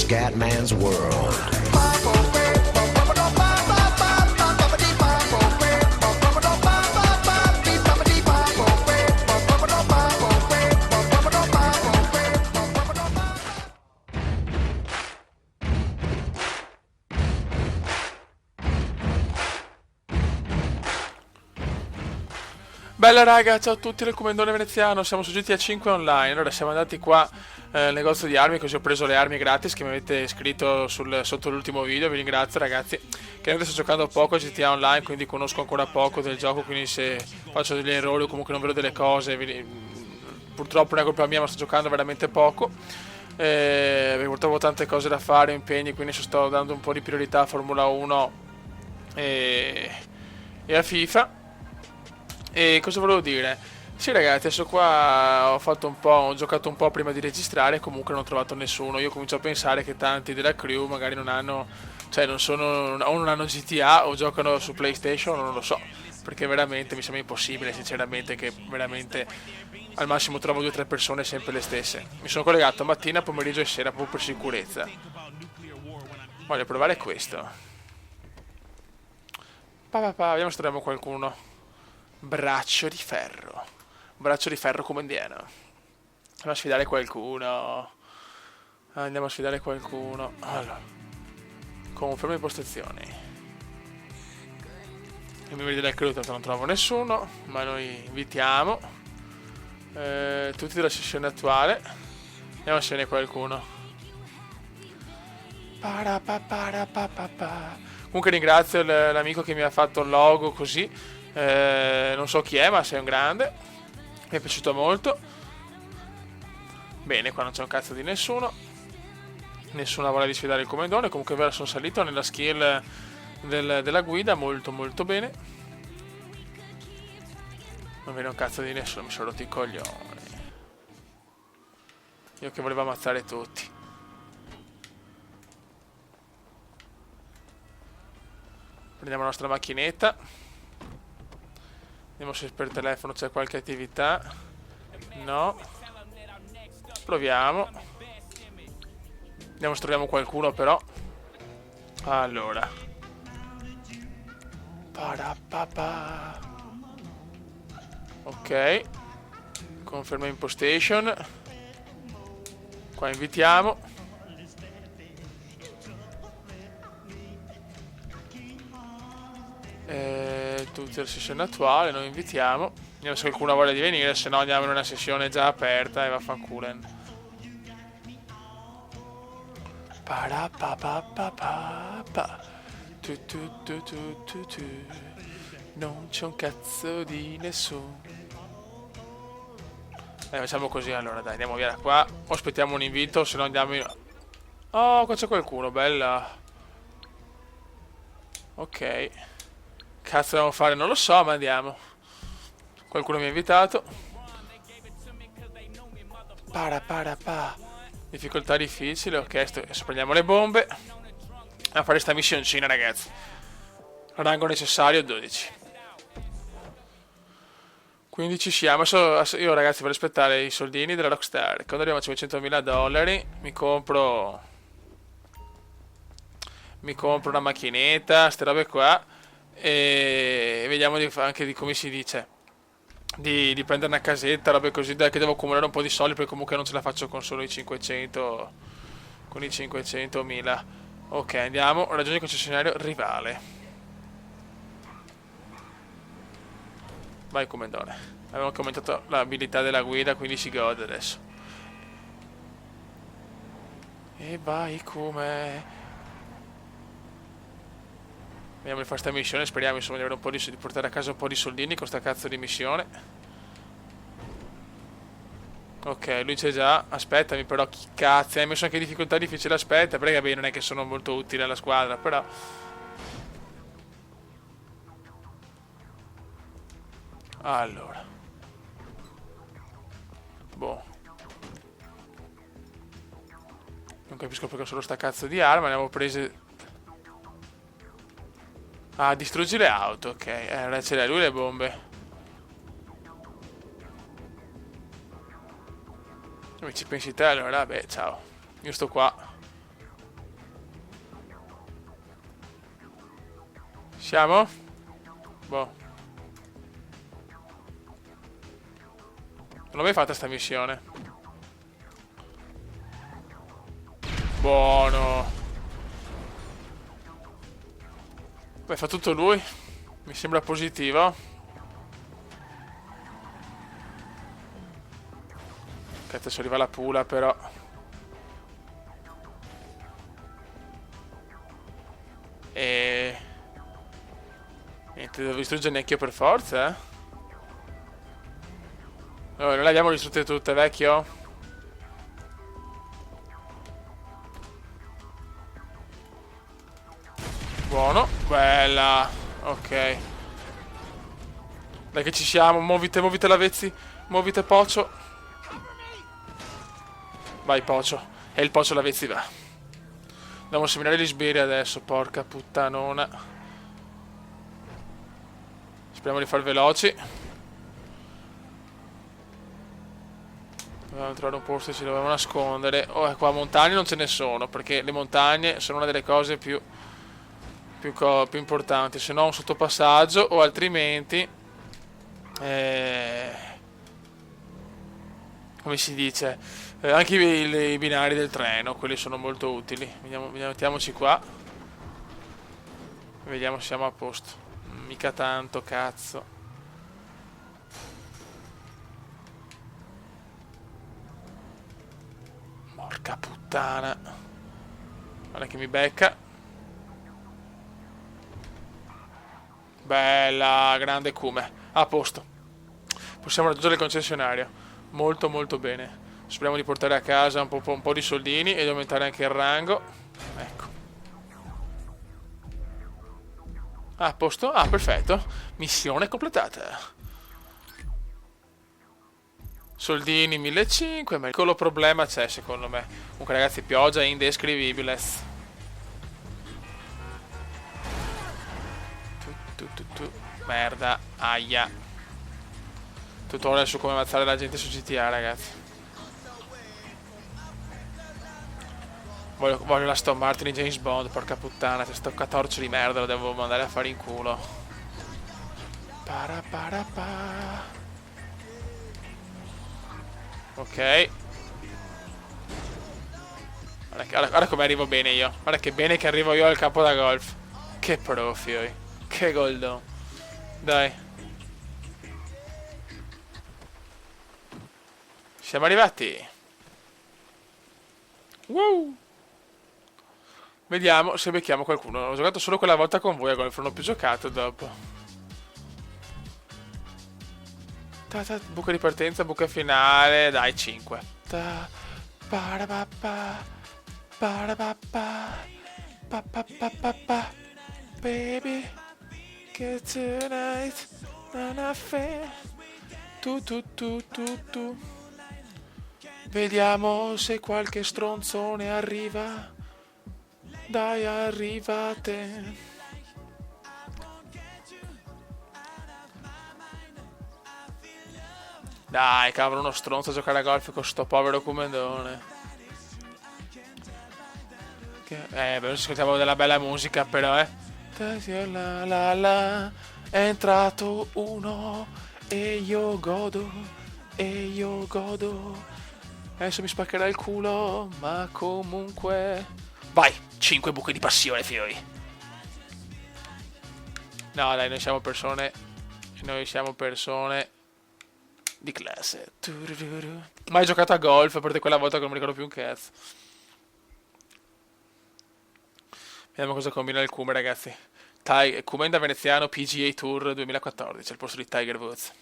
Scatman's World. Bella raga, ciao a tutti del Comendone Veneziano, siamo su GTA 5 Online. Allora siamo andati qua nel negozio di armi, così ho preso le armi gratis che mi avete scritto sotto l'ultimo video. Vi ringrazio ragazzi, che adesso sto giocando poco a GTA Online, quindi conosco ancora poco del gioco, quindi se faccio degli errori o comunque non vedo delle cose, purtroppo non è colpa mia, ma sto giocando veramente poco. Purtroppo ho tante cose da fare, impegni, quindi sto dando un po' di priorità a Formula 1 e a FIFA. E cosa volevo dire? Sì ragazzi, adesso qua ho giocato un po' prima di registrare, comunque non ho trovato nessuno. Io comincio a pensare che tanti della crew magari non hanno, cioè non hanno GTA o giocano su PlayStation, non lo so, perché veramente mi sembra impossibile sinceramente che veramente al massimo trovo 2 o 3 persone sempre le stesse. Mi sono collegato mattina, pomeriggio e sera proprio per sicurezza. Voglio provare questo. Vediamo se troviamo qualcuno. Braccio di ferro. Braccio di ferro comandiano. Andiamo a sfidare qualcuno. Allora. Conferma impostazioni. I membri della crew non trovo nessuno, ma noi invitiamo tutti della sessione attuale. Andiamo a scegliere qualcuno. Comunque ringrazio l'amico che mi ha fatto il logo così. Non so chi è, ma sei un grande. Mi è piaciuto molto. Bene, qua non c'è un cazzo di nessuno. Nessuna voglia di sfidare il comandone. Comunque è vero, sono salito nella skill della guida. Molto molto bene. Non vedo un cazzo di nessuno. Mi sono rotto i coglioni. Io che volevo ammazzare tutti. Prendiamo la nostra macchinetta. Vediamo se per telefono c'è qualche attività. No. Proviamo. Vediamo se troviamo qualcuno però. Allora. Ok. Conferma impostation. Qua invitiamo. Tutti la sessione attuale, noi invitiamo. Vediamo se qualcuno ha voglia di venire, se no andiamo in una sessione già aperta e vaffanculo. Non c'è un cazzo di nessuno. Facciamo così allora, dai, andiamo via da qua. O aspettiamo un invito, se no andiamo in... Oh, qua c'è qualcuno, bella. Ok. Cazzo dobbiamo fare? Non lo so, ma andiamo. Qualcuno mi ha invitato. Difficoltà difficile, ok, adesso prendiamo le bombe. A fare sta missioncina, ragazzi. Rango necessario 12. Quindi ci siamo. Adesso io ragazzi voglio aspettare i soldini della Rockstar. Quando arriviamo a $500.000 mi compro una macchinetta, ste robe qua. E vediamo anche di come si dice di prendere una casetta, robe così, dai, che devo accumulare un po' di soldi perché comunque non ce la faccio con solo i 500, con i 500.000. Ok, andiamo, raggiungi il concessionario rivale. Vai comandone. Abbiamo commentato l'abilità della guida, quindi si gode adesso. E vai come... Vediamo di fare sta missione, speriamo insomma di avere un po' di portare a casa un po' di soldini con sta cazzo di missione. Ok, lui c'è già. Aspettami però, chi cazzo, hai messo anche difficoltà difficile, aspetta, perché vabbè non è che sono molto utile alla squadra, però... Allora. Boh. Non capisco perché ho solo sta cazzo di arma, ne avevo prese... Ah, distruggi le auto, ok. Allora ce l'ha lui le bombe. Come ci pensi te allora? Beh, ciao. Io sto qua. Siamo? Boh. Non l'ho mai fatta sta missione. Buono. Beh, fa tutto lui. Mi sembra positivo. Che adesso arriva la pula però. E... Niente, devo distruggere anch'io per forza, eh. Allora, non le abbiamo distrutte tutte, vecchio. Buono. Bella. Ok. Dai che ci siamo. Muovite, muovite lavezzi. Muovite Pocio. Vai Pocio. E il Pocio lavezzi va. Andiamo a seminare gli sbirri adesso. Porca puttanona. Speriamo di far veloci. Dobbiamo trovare un posto e ci dobbiamo nascondere. Oh, qua montagne non ce ne sono. Perché le montagne sono una delle cose più importanti. Se no un sottopassaggio. O altrimenti come si dice, anche i binari del treno, quelli sono molto utili. Mettiamoci qua. Vediamo se siamo a posto. Mica tanto, cazzo. Porca puttana. Guarda che mi becca. Bella, grande Cume. A posto. Possiamo raggiungere il concessionario. Molto molto bene. Speriamo di portare a casa un po' di soldini e di aumentare anche il rango. Ecco. A posto? Ah, perfetto. Missione completata. Soldini 1500, ma il piccolo problema c'è secondo me. Comunque ragazzi, pioggia indescrivibile. Merda, aia. Tutorial su come ammazzare la gente su GTA, ragazzi. Voglio la Aston Martin di James Bond, porca puttana, questo catorcio di merda lo devo mandare a fare in culo. Ok. Guarda come arrivo bene io. Guarda che bene che arrivo io al campo da golf. Che profi, che goldon. Dai. Siamo arrivati. Wow. Vediamo se becchiamo qualcuno. Ho giocato solo quella volta con voi a golf, non ho più giocato dopo. Buca di partenza, buca finale, dai 5. Baby, get tonight, non fair. Tu. Vediamo se qualche stronzone arriva. Dai, arrivate. Dai, cavolo, uno stronzo a giocare a golf con sto povero comandone. Beh, non ascoltiamo della bella musica, però, eh. La la la, è entrato uno e io godo, Adesso mi spaccherà il culo, ma comunque... Vai, 5 buche di passione, fioi. No, dai, noi siamo persone di classe. Mai giocato a golf, a parte quella volta che non mi ricordo più un cazzo. Vediamo cosa combina il Cume, ragazzi. Cume da veneziano PGA Tour 2014, al posto di Tiger Woods.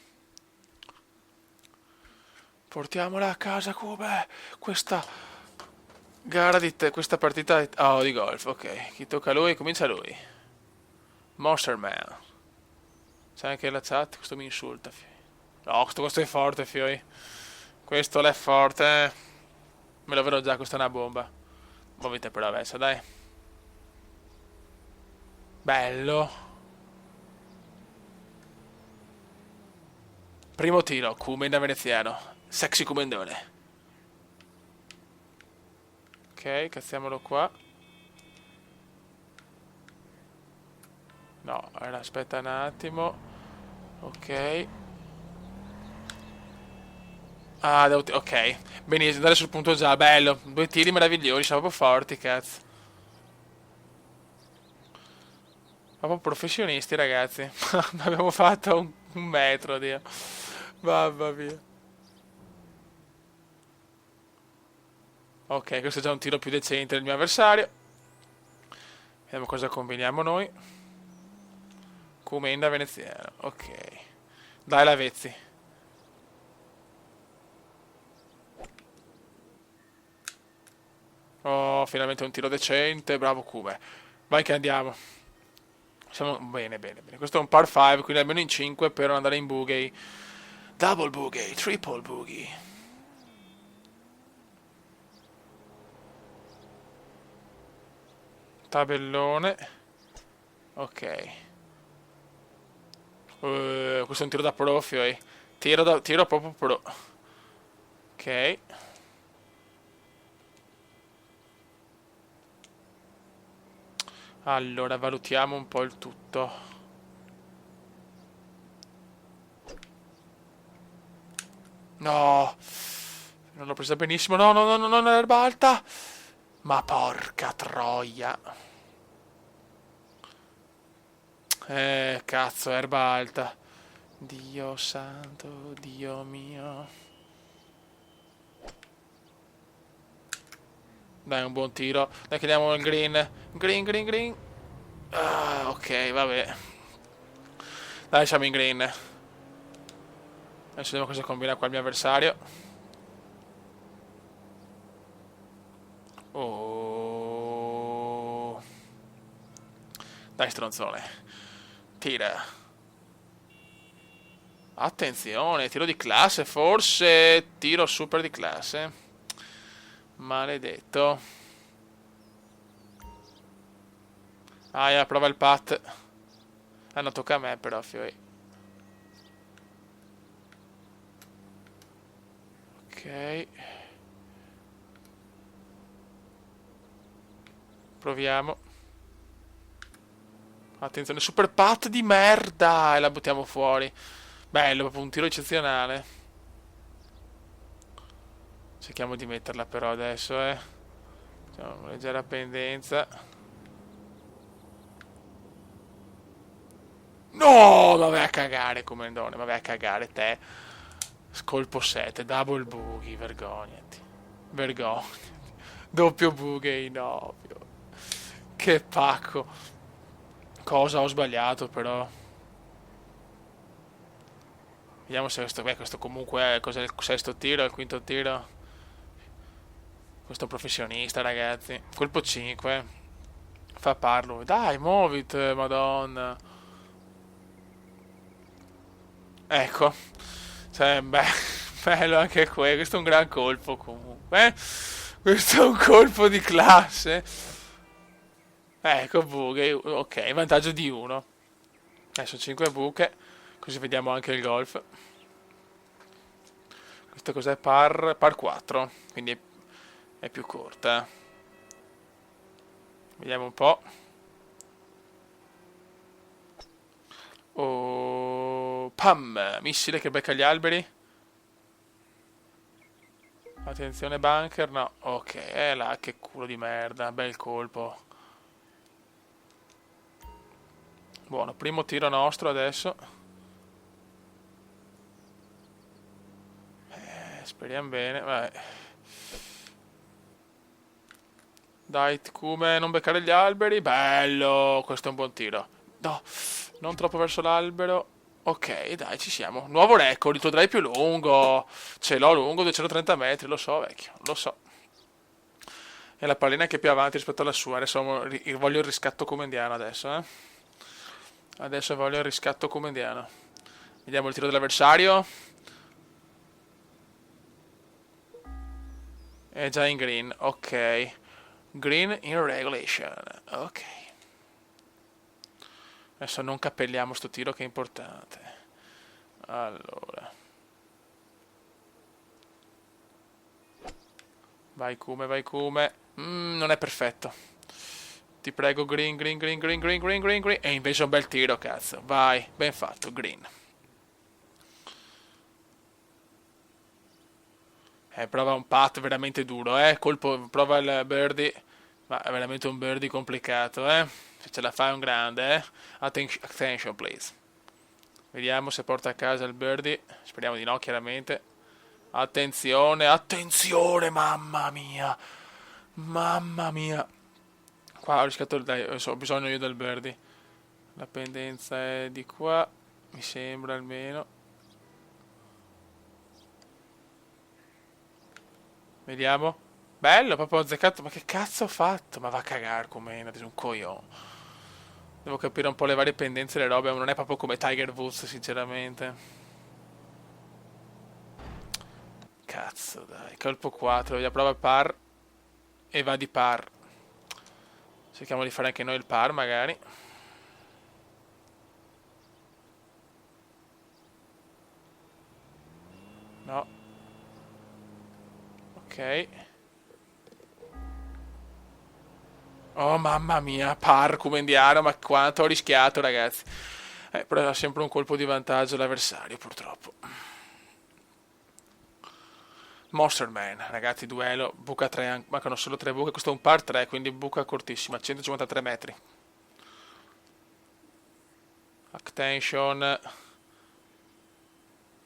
Portiamola a casa, Cume. Questa gara questa partita di golf, ok. Chi tocca a lui, comincia lui. Monster Man. C'è anche la chat, questo mi insulta, fioi. No, questo è forte, fioi. Questo è forte. Me lo vedo già, questa è una bomba. Muovete per la versa, dai. Bello. Primo tiro, Cume da veneziano. Sexy comendone. Ok, cazziamolo qua. No, allora, aspetta un attimo. Ok. Ah, ok. Benissimo, andare sul punto già, bello. Due tiri meravigliosi, siamo proprio forti, cazzo. Proprio professionisti, ragazzi. Abbiamo fatto un metro, Dio. Mamma mia. Ok, questo è già un tiro più decente del mio avversario. Vediamo cosa combiniamo noi. Comenda veneziano. Ok. Dai, Lavezzi. Oh, finalmente un tiro decente. Bravo Kume. Vai che andiamo. Siamo bene, bene, bene. Questo è un par 5, quindi almeno in 5 per non andare in boogie. Double boogie, triple boogie. Tabellone. Ok. Questo è un tiro da profio, eh. Tiro proprio pro. Ok. Allora, valutiamo un po' il tutto. No, non l'ho presa benissimo. No, no, no, no, non è erba alta. Ma porca troia. Cazzo, erba alta. Dio santo, Dio mio. Dai, un buon tiro. Dai, chiediamo il green. Green, green, green. Ah, ok, vabbè. Dai, siamo in green. Adesso vediamo cosa combina qua il mio avversario. Oh. Dai, stronzone. Tira. Attenzione, tiro di classe, forse. Tiro super di classe. Maledetto. Ah, prova il pat. Ah, no, tocca a me però, fioi. Ok. Proviamo. Attenzione, super pat di merda! E la buttiamo fuori. Bello, proprio un tiro eccezionale. Cerchiamo di metterla però adesso, eh. Facciamo una leggera pendenza. No, ma vai a cagare, comandone, ma vai a cagare te. Scolpo 7, double boogie, vergognati. Vergognati. Doppio boogie in ovvio. Che pacco. Cosa ho sbagliato però. Vediamo se questo, questo comunque è cos'è il sesto tiro, il quinto tiro. Questo è un professionista, ragazzi. Colpo 5. Fa parlo. Dai, muoviti, madonna. Ecco. Cioè, beh, bello anche questo è un gran colpo comunque. Questo è un colpo di classe. Ecco, buche. Ok, vantaggio di 1. Adesso 5 buche. Così vediamo anche il golf. Questo cos'è? Par 4. Quindi è più corta. Vediamo un po'. Oh, pam! Missile che becca gli alberi. Attenzione bunker, no. Ok, là, che culo di merda. Bel colpo. Buono, primo tiro nostro adesso. Speriamo bene. Vabbè. Dai, come non beccare gli alberi. Bello, questo è un buon tiro. No, non troppo verso l'albero. Ok, dai, ci siamo. Nuovo record, il tuo drive più lungo. Ce l'ho lungo, 230 metri, lo so, vecchio, lo so. E la pallina che è più avanti rispetto alla sua. Adesso voglio il riscatto comendiano adesso, eh. Adesso voglio il riscatto comendiano. Vediamo il tiro dell'avversario. È già in green, ok. Green in regulation, ok. Adesso non cappelliamo sto tiro che è importante. Allora. Vai come, vai come. Non è perfetto. Ti prego, green, green, green, green, green, green, green, green. E invece un bel tiro, cazzo. Vai, ben fatto, green. Prova un putt veramente duro, prova il birdie. Ma è veramente un birdie complicato, eh. Se ce la fai è un grande, eh. Attention, please. Vediamo se porta a casa il birdie. Speriamo di no, chiaramente. Attenzione, attenzione, mamma mia. Mamma mia. Qua ho rischiato, dai, ho bisogno io del birdie. La pendenza è di qua, mi sembra almeno. Vediamo. Bello, proprio azzeccato. Ma che cazzo ho fatto? Ma va a cagare come un coglione. Devo capire un po' le varie pendenze e le robe, ma non è proprio come Tiger Woods, sinceramente. Cazzo, dai. Colpo 4, vediamo, prova il par. E va di par. Cerchiamo di fare anche noi il par, magari. No. Ok. Oh mamma mia, par come indiano, ma quanto ho rischiato, ragazzi. Però ha sempre un colpo di vantaggio l'avversario, purtroppo. Monster Man, ragazzi, duello, buca 3, mancano solo 3 buche, questo è un par 3, quindi buca cortissima, 153 metri. Attention.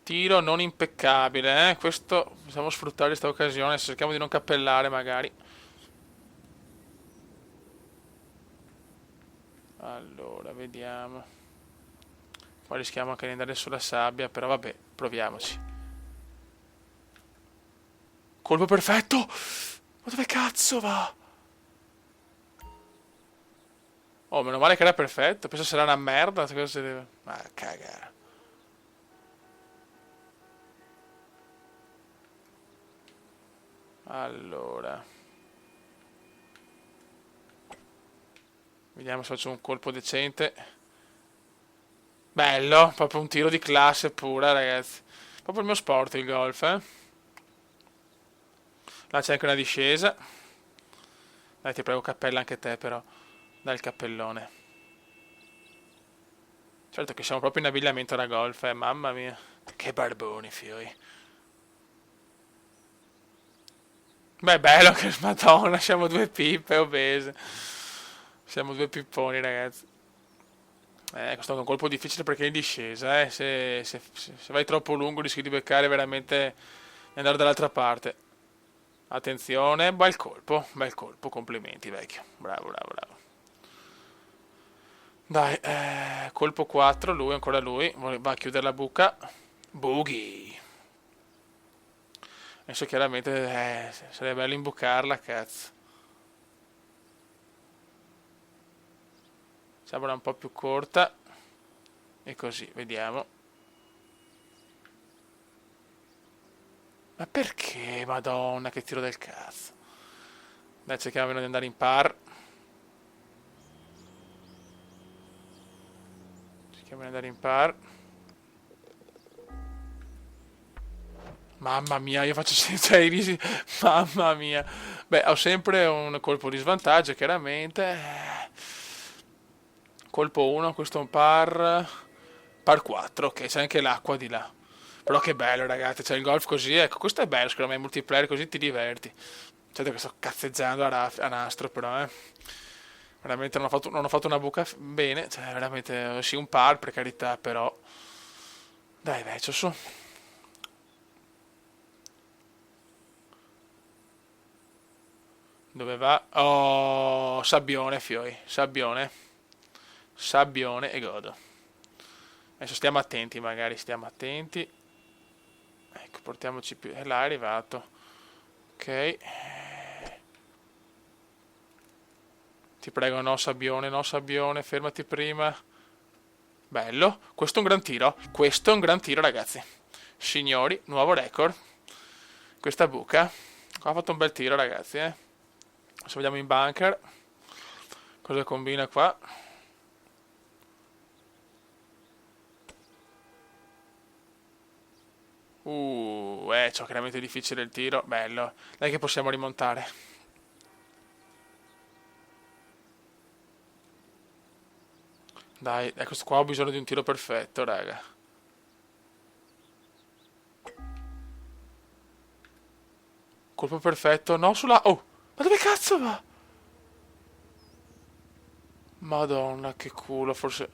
Tiro non impeccabile, questo possiamo sfruttare questa occasione, cerchiamo di non cappellare magari. Allora, vediamo. Qua rischiamo anche di andare sulla sabbia, però vabbè, proviamoci. Colpo perfetto! Ma dove cazzo va? Oh, meno male che era perfetto, penso sarà una merda, cosa si deve... Ma cagare. Allora. Vediamo se faccio un colpo decente. Bello, proprio un tiro di classe pura, ragazzi. Proprio il mio sport il golf, eh. Là c'è anche una discesa. Dai, ti prego, cappella anche te, però. Dai il cappellone. Certo che siamo proprio in abbigliamento da golf, mamma mia. Che barboni, fioi. Beh, bello che madonna, siamo due pippe obese. Siamo due pipponi, ragazzi. Questo è un colpo difficile perché è in discesa, se vai troppo lungo rischi di beccare veramente e andare dall'altra parte. Attenzione, bel colpo, complimenti vecchio. Bravo, bravo, bravo. Dai, colpo 4, lui, ancora lui, va a chiudere la buca. Boogie. Adesso chiaramente sarebbe bello imbucarla, cazzo. Sembra un po' più corta. E così, vediamo. Ma perché, madonna, che tiro del cazzo. Dai, cerchiamo almeno di andare in par. Cerchiamo di andare in par. Mamma mia, io faccio sempre i risi. Mamma mia. Beh, ho sempre un colpo di svantaggio, chiaramente. Colpo 1, questo è un par. Par 4, ok, c'è anche l'acqua di là. Però che bello, ragazzi, c'è il golf così, ecco, questo è bello, secondo me, multiplayer così ti diverti. Certo che sto cazzeggiando a nastro, però, eh. Veramente non ho fatto una buca bene, cioè, veramente, sì, un par, per carità, però... Dai, vecchio, su. Dove va? Oh, sabbione, fioi, sabbione. Sabbione e godo. Adesso stiamo attenti, magari, stiamo attenti. Ecco, portiamoci più... là è arrivato. Ok. Ti prego, no sabbione, fermati prima. Bello, questo è un gran tiro. Questo è un gran tiro, ragazzi. Signori, nuovo record. Questa buca. Qua ha fatto un bel tiro, ragazzi, eh. Adesso vediamo in bunker. Cosa combina qua? C'ho chiaramente difficile il tiro. Bello. Dai che possiamo rimontare. Dai, questo qua ho bisogno di un tiro perfetto, raga. Colpo perfetto, no sulla... Oh, ma dove cazzo va? Madonna, che culo, forse...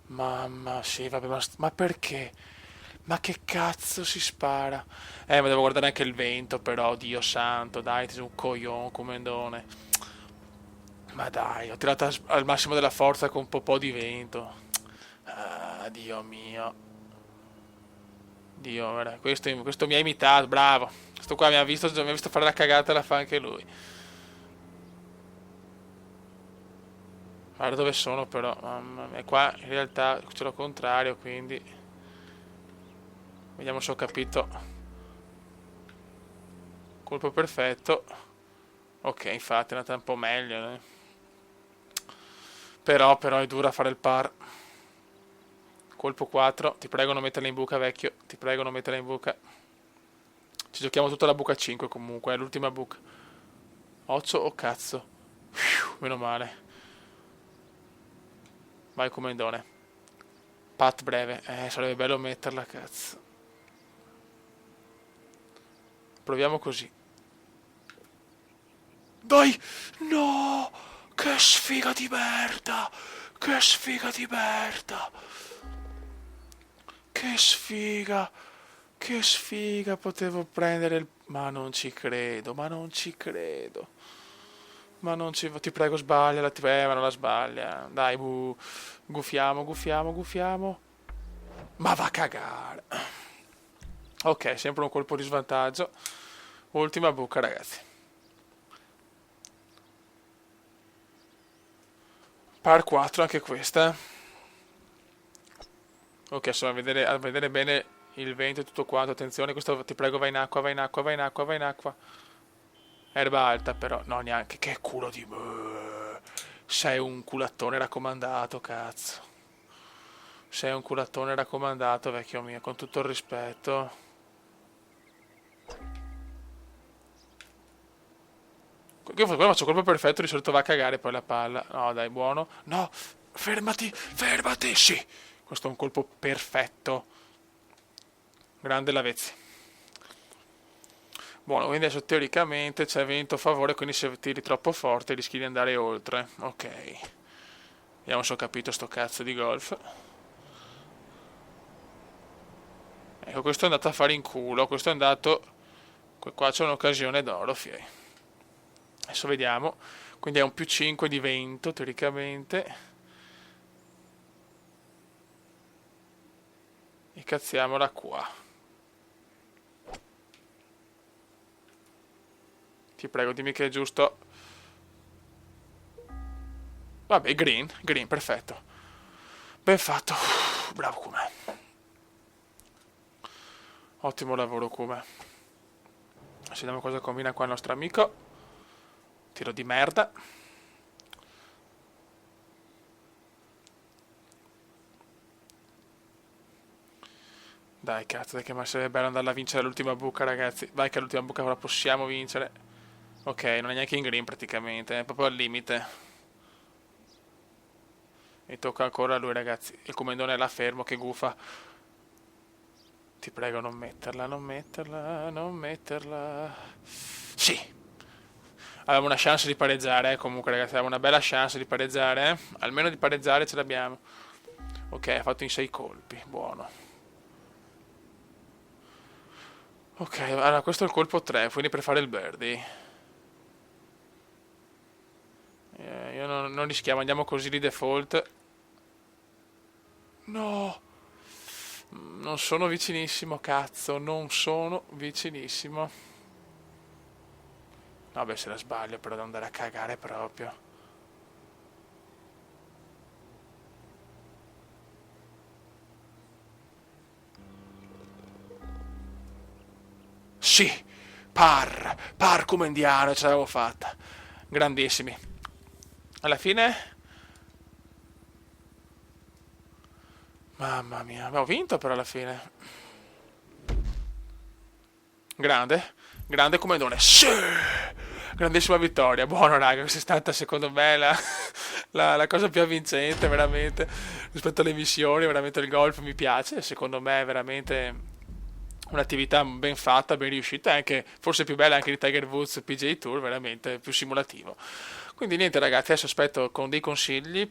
Mamma, sì, vabbè, ma perché? Ma che cazzo si spara? Ma devo guardare anche il vento, però, Dio santo, dai, ti sei un coglione, comendone. Ma dai, ho tirato al massimo della forza con un po' di vento. Ah, Dio mio. Dio, guarda, questo mi ha imitato, bravo. Questo qua mi ha visto fare la cagata e la fa anche lui. Guarda dove sono però, mamma mia. Qua in realtà c'è lo contrario, quindi... Vediamo se ho capito. Colpo perfetto. Ok, infatti è andata un po' meglio, eh. Però è dura fare il par. Colpo 4. Ti prego non metterla in buca, vecchio. Ti prego non metterla in buca. Ci giochiamo tutta la buca 5 comunque, è l'ultima buca. 8, oh cazzo. Meno male. Vai comendone. Pat breve. Sarebbe bello metterla, cazzo. Proviamo così. Dai! No! Che sfiga di merda! Che sfiga di merda! Che sfiga! Che sfiga! Potevo prendere il... Ma non ci credo, ma non ci credo. Ma non ci... Ti prego sbagliala, ma non la sbaglia. Dai, gufiamo, gufiamo, gufiamo. Ma va a cagare. Ok, sempre un colpo di svantaggio. Ultima buca, ragazzi. Par 4 anche questa. Ok, insomma, a vedere bene il vento e tutto quanto. Attenzione, questo ti prego, vai in acqua, vai in acqua, vai in acqua, vai in acqua. Erba alta, però. No, neanche. Che culo di... Sei un culattone raccomandato, cazzo. Sei un culattone raccomandato, vecchio mio, con tutto il rispetto. Io faccio colpo perfetto, di solito va a cagare poi la palla. No, dai, buono. No, fermati, fermati, sì. Questo è un colpo perfetto. Grande Lavezzi. Buono, quindi adesso teoricamente c'è vento a favore, quindi se tiri troppo forte rischi di andare oltre. Ok. Vediamo se ho capito sto cazzo di golf. Ecco, questo è andato a fare in culo. Questo è andato... Qua c'è un'occasione d'oro, fiei. Adesso vediamo. Quindi è un più 5 di vento, teoricamente. E cazziamola qua. Ti prego, dimmi che è giusto. Vabbè, green, perfetto. Ben fatto. Bravo Kume. Ottimo lavoro Kume. Vediamo cosa combina qua il nostro amico. Tiro di merda. Dai cazzo, dai che ma sarebbe bello andare a vincere l'ultima buca, ragazzi. Vai che l'ultima buca la possiamo vincere. Ok, non è neanche in green praticamente, è proprio al limite. E tocca ancora a lui, ragazzi. Il comandone è là fermo, che gufa. Ti prego, non metterla, non metterla, non metterla. Sì! Avevamo una chance di pareggiare, comunque, ragazzi. Avevamo una bella chance di pareggiare, eh. Almeno di pareggiare ce l'abbiamo. Ok, ha fatto in 6 colpi, buono. Ok, allora questo è il colpo 3, quindi per fare il birdie. Io non rischiamo, andiamo così di default. No! Non sono vicinissimo, cazzo, non sono vicinissimo. Vabbè, se la sbaglio, però devo andare a cagare proprio. Sì, par come indiano, ce l'avevo fatta. Grandissimi. Alla fine... Mamma mia, abbiamo vinto però alla fine. Grande comandone. Sì! Grandissima vittoria. Buono, raga, questa è stata secondo me la cosa più avvincente veramente rispetto alle missioni, veramente il golf mi piace, secondo me è veramente un'attività ben fatta, ben riuscita, anche forse più bella anche di Tiger Woods PGA Tour, veramente più simulativo. Quindi niente ragazzi, adesso aspetto con dei consigli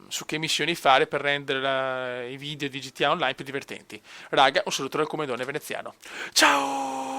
su che missioni fare per rendere i video di GTA Online più divertenti. Raga, un saluto dal comedone veneziano. Ciao!